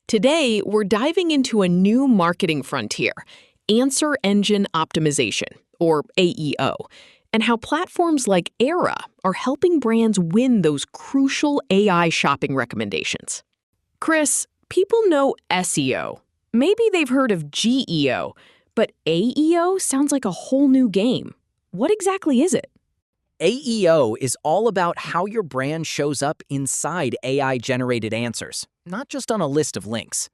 Today, we're diving into a new marketing frontier, answer engine optimization, or AEO, and how platforms like Era are helping brands win those crucial AI shopping recommendations. Chris, people know SEO. Maybe they've heard of GEO, but AEO sounds like a whole new game. What exactly is it? AEO is all about how your brand shows up inside AI-generated answers, not just on a list of links.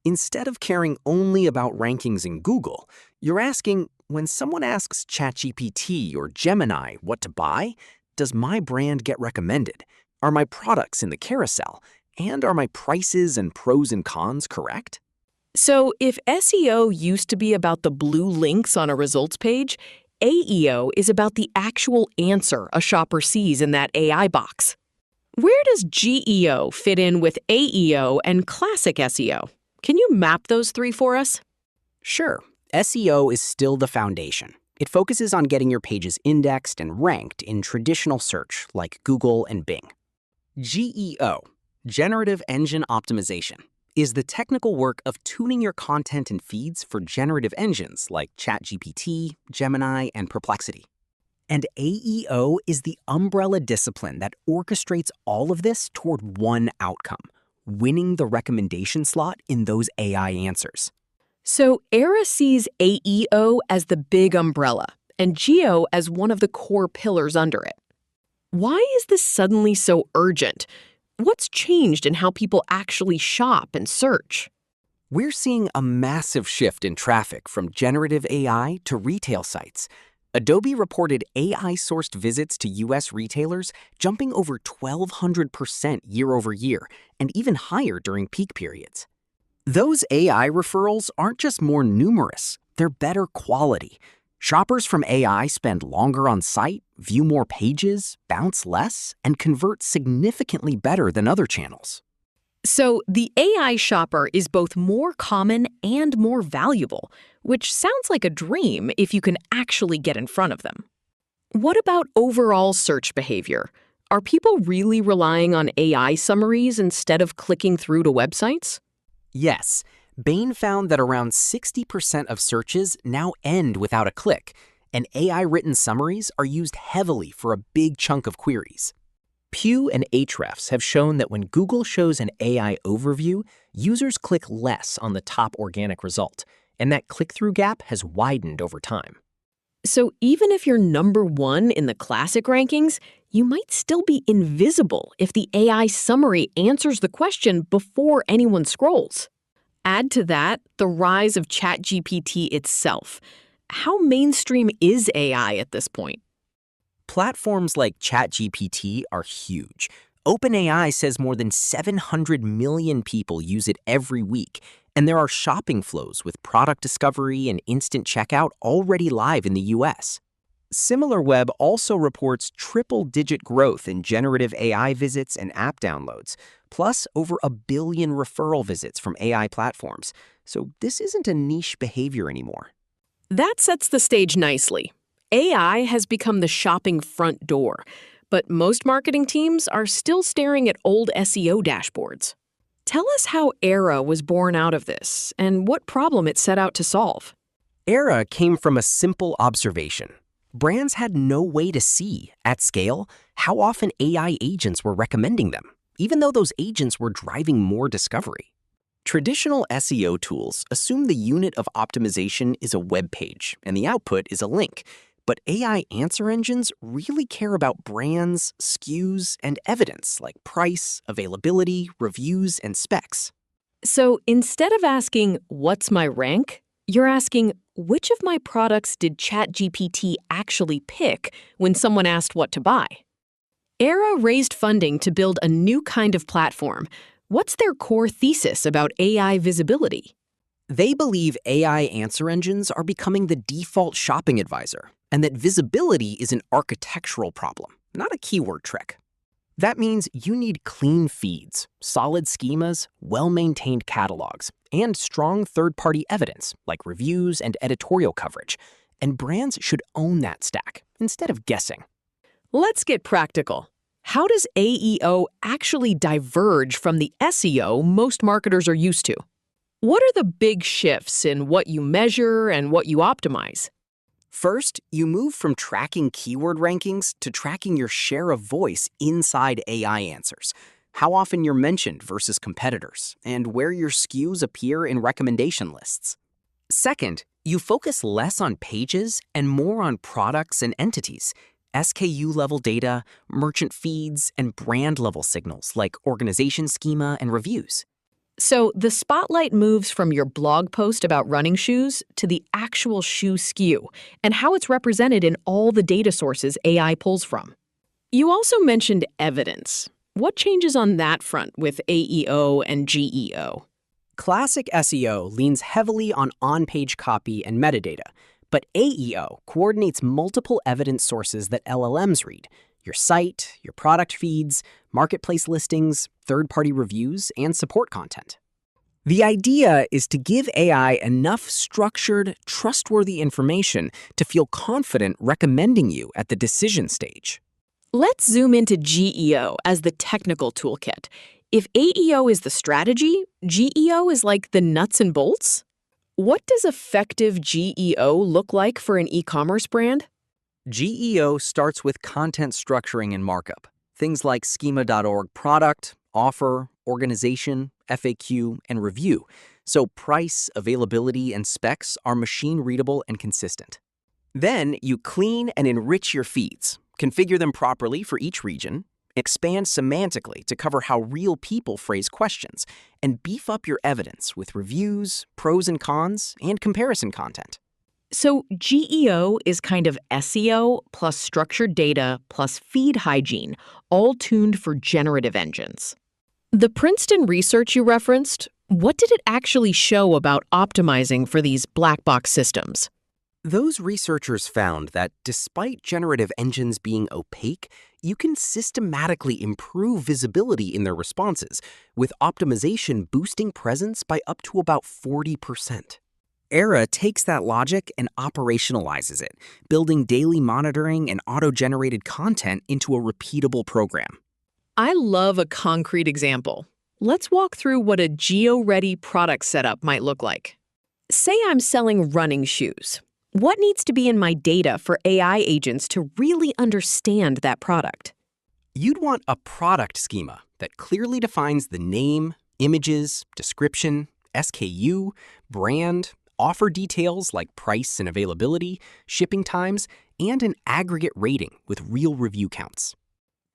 Instead of caring only about rankings in Google, you're asking, when someone asks ChatGPT or Gemini what to buy, does my brand get recommended? Are my products in the carousel? And are my prices and pros and cons correct? So if SEO used to be about the blue links on a results page, AEO is about the actual answer a shopper sees in that AI box. Where does GEO fit in with AEO and classic SEO? Can you map those three for us? Sure. SEO is still the foundation. It focuses on getting your pages indexed and ranked in traditional search like Google and Bing. GEO, generative engine optimization, is the technical work of tuning your content and feeds for generative engines like ChatGPT, Gemini, and Perplexity. And AEO is the umbrella discipline that orchestrates all of this toward one outcome: winning the recommendation slot in those AI answers. So Era sees AEO as the big umbrella and Geo as one of the core pillars under it. Why is this suddenly so urgent? What's changed in how people actually shop and search? We're seeing a massive shift in traffic from generative AI to retail sites. Adobe reported AI-sourced visits to U.S. retailers jumping over 1,200% year over year, and even higher during peak periods. Those AI referrals aren't just more numerous, they're better quality. Shoppers from AI spend longer on site, view more pages, bounce less, and convert significantly better than other channels. So the AI shopper is both more common and more valuable, which sounds like a dream if you can actually get in front of them. What about overall search behavior? Are people really relying on AI summaries instead of clicking through to websites? Yes, Bain found that around 60% of searches now end without a click, and AI-written summaries are used heavily for a big chunk of queries. Pew and Ahrefs have shown that when Google shows an AI overview, users click less on the top organic result, and that click-through gap has widened over time. So even if you're number one in the classic rankings, you might still be invisible if the AI summary answers the question before anyone scrolls. Add to that the rise of ChatGPT itself. How mainstream is AI at this point? Platforms like ChatGPT are huge. OpenAI says more than 700 million people use it every week, and there are shopping flows with product discovery and instant checkout already live in the US. SimilarWeb also reports triple-digit growth in generative AI visits and app downloads, plus over 1 billion referral visits from AI platforms. So this isn't a niche behavior anymore. That sets the stage nicely. AI has become the shopping front door, but most marketing teams are still staring at old SEO dashboards. Tell us how Era was born out of this and what problem it set out to solve. Era came from a simple observation. Brands had no way to see, at scale, how often AI agents were recommending them, even though those agents were driving more discovery. Traditional SEO tools assume the unit of optimization is a web page and the output is a link, but AI answer engines really care about brands, SKUs, and evidence like price, availability, reviews, and specs. So instead of asking, "What's my rank?" you're asking, "Which of my products did ChatGPT actually pick when someone asked what to buy?" Era raised funding to build a new kind of platform. What's their core thesis about AI visibility? They believe AI answer engines are becoming the default shopping advisor, and that visibility is an architectural problem, not a keyword trick. That means you need clean feeds, solid schemas, well-maintained catalogs, and strong third-party evidence like reviews and editorial coverage. And brands should own that stack instead of guessing. Let's get practical. How does AEO actually diverge from the SEO most marketers are used to? What are the big shifts in what you measure and what you optimize? First, you move from tracking keyword rankings to tracking your share of voice inside AI answers, how often you're mentioned versus competitors, and where your SKUs appear in recommendation lists. Second, you focus less on pages and more on products and entities, SKU-level data, merchant feeds, and brand-level signals like organization schema and reviews. So the spotlight moves from your blog post about running shoes to the actual shoe SKU and how it's represented in all the data sources AI pulls from. You also mentioned evidence. What changes on that front with AEO and GEO? Classic SEO leans heavily on on-page copy and metadata, but AEO coordinates multiple evidence sources that LLMs read: your site, your product feeds, marketplace listings, third-party reviews, and support content. The idea is to give AI enough structured, trustworthy information to feel confident recommending you at the decision stage. Let's zoom into GEO as the technical toolkit. If AEO is the strategy, GEO is like the nuts and bolts? What does effective GEO look like for an e-commerce brand? GEO starts with content structuring and markup. Things like schema.org product, offer, organization, FAQ, and review. So price, availability, and specs are machine-readable and consistent. Then you clean and enrich your feeds, configure them properly for each region, expand semantically to cover how real people phrase questions, and beef up your evidence with reviews, pros and cons, and comparison content. So GEO is kind of SEO plus structured data plus feed hygiene, all tuned for generative engines. The Princeton research you referenced, what did it actually show about optimizing for these black box systems? Those researchers found that despite generative engines being opaque, you can systematically improve visibility in their responses, with optimization boosting presence by up to about 40%. ERA takes that logic and operationalizes it, building daily monitoring and auto-generated content into a repeatable program. I love a concrete example. Let's walk through what a geo-ready product setup might look like. Say I'm selling running shoes. What needs to be in my data for AI agents to really understand that product? You'd want a product schema that clearly defines the name, images, description, SKU, brand, offer details like price and availability, shipping times, and an aggregate rating with real review counts.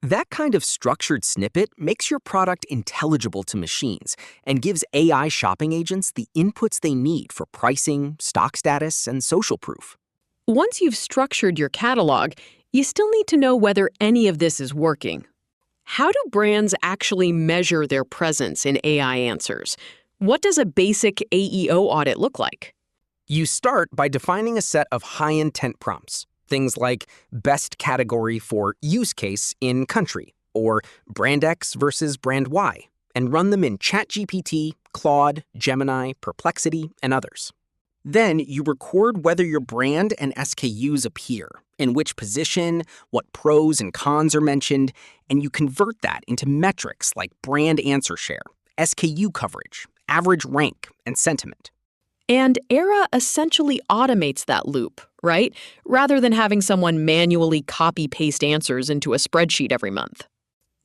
That kind of structured snippet makes your product intelligible to machines and gives AI shopping agents the inputs they need for pricing, stock status, and social proof. Once you've structured your catalog, you still need to know whether any of this is working. How do brands actually measure their presence in AI answers? What does a basic AEO audit look like? You start by defining a set of high-intent prompts. Things like best category for use case in country, or brand X versus brand Y, and run them in ChatGPT, Claude, Gemini, Perplexity, and others. Then you record whether your brand and SKUs appear, in which position, what pros and cons are mentioned, and you convert that into metrics like brand answer share, SKU coverage, average rank, and sentiment. And ERA essentially automates that loop, right? Rather than having someone manually copy-paste answers into a spreadsheet every month.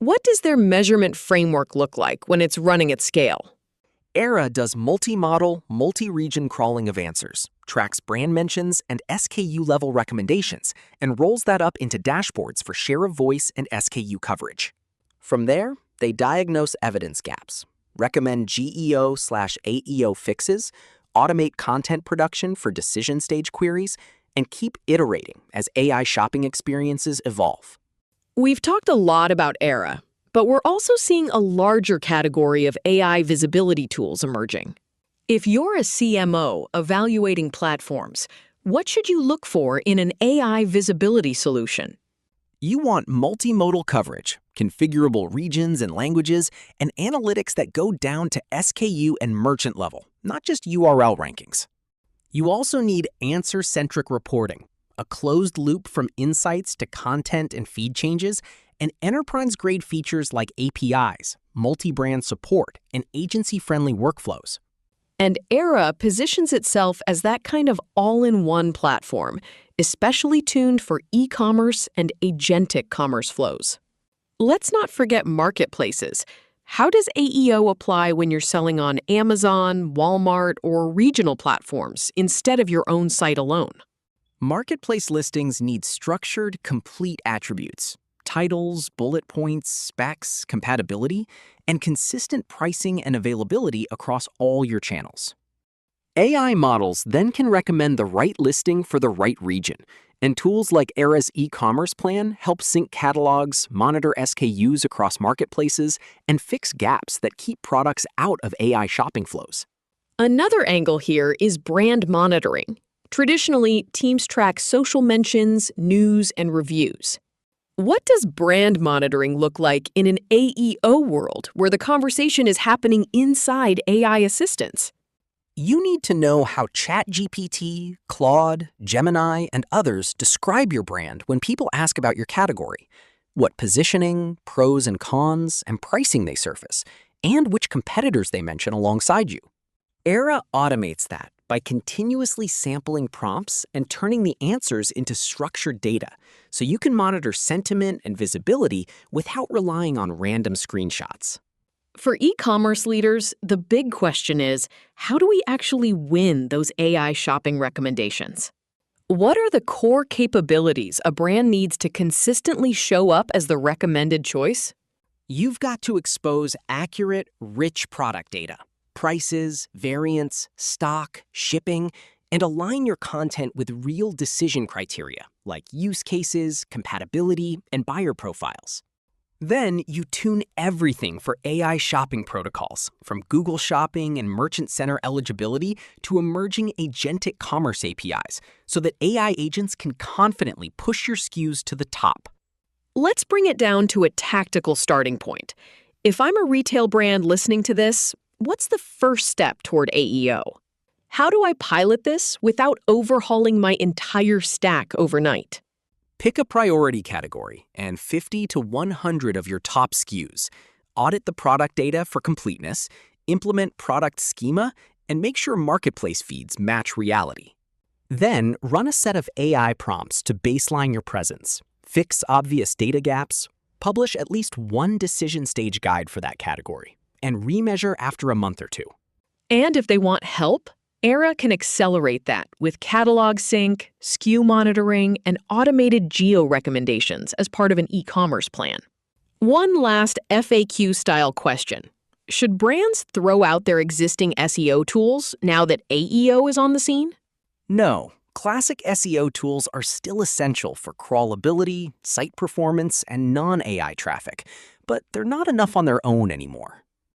What does their measurement framework look like when it's running at scale? ERA does multi-model, multi-region crawling of answers, tracks brand mentions and SKU-level recommendations, and rolls that up into dashboards for share of voice and SKU coverage. From there, they diagnose evidence gaps, recommend GEO/AEO fixes, automate content production for decision stage queries, and keep iterating as AI shopping experiences evolve. We've talked a lot about ERA, but we're also seeing a larger category of AI visibility tools emerging. If you're a CMO evaluating platforms, what should you look for in an AI visibility solution? You want multimodal coverage, configurable regions and languages, and analytics that go down to SKU and merchant level, not just URL rankings. You also need answer-centric reporting, a closed loop from insights to content and feed changes, and enterprise-grade features like APIs, multi-brand support, and agency-friendly workflows. And Era positions itself as that kind of all-in-one platform, especially tuned for e-commerce and agentic commerce flows. Let's not forget marketplaces. How does AEO apply when you're selling on Amazon, Walmart, or regional platforms instead of your own site alone? Marketplace listings need structured, complete attributes, titles, bullet points, specs, compatibility, and consistent pricing and availability across all your channels. AI models then can recommend the right listing for the right region, and tools like Era's e-commerce plan help sync catalogs, monitor SKUs across marketplaces, and fix gaps that keep products out of AI shopping flows. Another angle here is brand monitoring. Traditionally, teams track social mentions, news, and reviews. What does brand monitoring look like in an AEO world where the conversation is happening inside AI assistants? You need to know how ChatGPT, Claude, Gemini, and others describe your brand when people ask about your category, what positioning, pros and cons, and pricing they surface, and which competitors they mention alongside you. Era automates that by continuously sampling prompts and turning the answers into structured data, so you can monitor sentiment and visibility without relying on random screenshots. For e-commerce leaders, the big question is, how do we actually win those AI shopping recommendations? What are the core capabilities a brand needs to consistently show up as the recommended choice? You've got to expose accurate, rich product data, prices, variants, stock, shipping, and align your content with real decision criteria like use cases, compatibility, and buyer profiles. Then you tune everything for AI shopping protocols, from Google Shopping and Merchant Center eligibility to emerging agentic commerce APIs, so that AI agents can confidently push your SKUs to the top. Let's bring it down to a tactical starting point. If I'm a retail brand listening to this, what's the first step toward AEO? How do I pilot this without overhauling my entire stack overnight? Pick a priority category and 50 to 100 of your top SKUs. Audit the product data for completeness, implement product schema, and make sure marketplace feeds match reality. Then run a set of AI prompts to baseline your presence, fix obvious data gaps, publish at least one decision stage guide for that category, and remeasure after a month or two. And if they want help, Era can accelerate that with catalog sync, SKU monitoring, and automated geo recommendations as part of an e-commerce plan. One last FAQ-style question. Should brands throw out their existing SEO tools now that AEO is on the scene? No, classic SEO tools are still essential for crawlability, site performance, and non-AI traffic, but they're not enough on their own anymore.